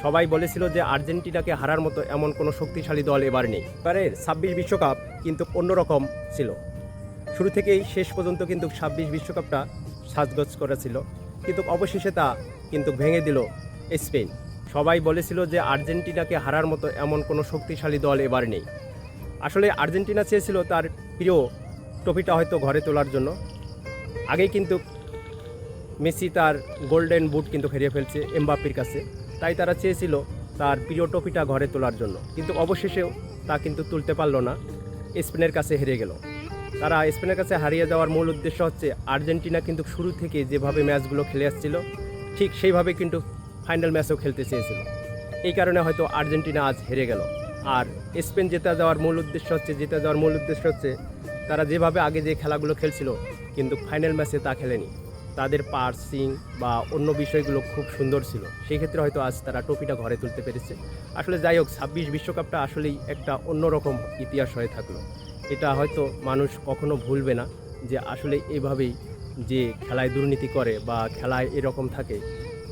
সবাই বলেছিল যে আর্জেন্টিনাকে হারার মতো এমন কোনো শক্তিশালী দল এবার নেই। এবারের 26 বিশ্বকাপ কিন্তু অন্যরকম ছিল। শুরু থেকেই শেষ পর্যন্ত কিন্তু 26 বিশ্বকাপটা সাজগোজ করেছিল, কিন্তু অবশেষে তা কিন্তু ভেঙে দিল স্পেন। সবাই বলেছিল যে আর্জেন্টিনাকে হারার মতো এমন কোনো শক্তিশালী দল এবার নেই। আসলে আর্জেন্টিনা চেয়েছিল তার প্রিয় ট্রফিটা হয়তো ঘরে তোলার জন্য। আগেই কিন্তু মেসি তার গোল্ডেন বুট কিন্তু হারিয়ে ফেলছে এমবাপ্পের কাছে, তাই তারা চেয়েছিল তার প্রিয় ট্রফিটা ঘরে তোলার জন্য, কিন্তু অবশেষেও তা কিন্তু তুলতে পারলো না, স্পেনের কাছে হেরে গেল। তারা স্পেনের কাছে হারিয়ে যাওয়ার মূল উদ্দেশ্য হচ্ছে আর্জেন্টিনা কিন্তু শুরু থেকে যেভাবে ম্যাচগুলো খেলে আসছিল ঠিক সেইভাবে কিন্তু ফাইনাল ম্যাচও খেলতে চেয়েছিল। এই কারণে হয়তো আর্জেন্টিনা আজ হেরে গেল। আর স্পেন জিতে যাওয়ার মূল উদ্দেশ্য হচ্ছে তারা যেভাবে আগে যে খেলাগুলো খেলছিল কিন্তু ফাইনাল ম্যাচে তা খেলেনি। তাদের পার্সিং বা অন্য বিষয়গুলো খুব সুন্দর ছিল, সেই ক্ষেত্রে হয়তো আজ তারা ট্রফিটা ঘরে তুলতে পেরেছে। আসলে যাই হোক, 26 বিশ্বকাপটা আসলেই একটা অন্যরকম ইতিহাস হয়ে থাকলো। এটা হয়তো মানুষ কখনো ভুলবে না যে আসলে এভাবেই যে খেলায় দুর্নীতি করে বা খেলায় এরকম থাকে,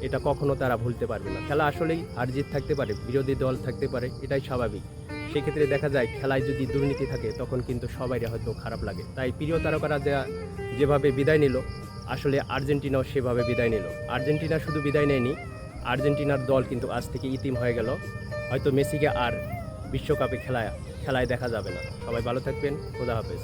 এটা কখনো তারা ভুলতে পারবে না। খেলা আসলেই হার জিত থাকতে পারে, বিরোধী দল থাকতে পারে, এটাই স্বাভাবিক। সেক্ষেত্রে দেখা যায় খেলায় যদি দুর্নীতি থাকে তখন কিন্তু সবাইরে হয়তো খারাপ লাগে। তাই প্রিয় তারকারা যেভাবে বিদায় নিল, আসলে আর্জেন্টিনাও সেভাবে বিদায় নিল। আর্জেন্টিনা শুধু বিদায় নেয়নি, আর্জেন্টিনার দল কিন্তু আজ থেকে ইতিম হয়ে গেল। হয়তো মেসিকে আর বিশ্বকাপে খেলায় দেখা যাবে না। সবাই ভালো থাকবেন, খোদা হাফেজ।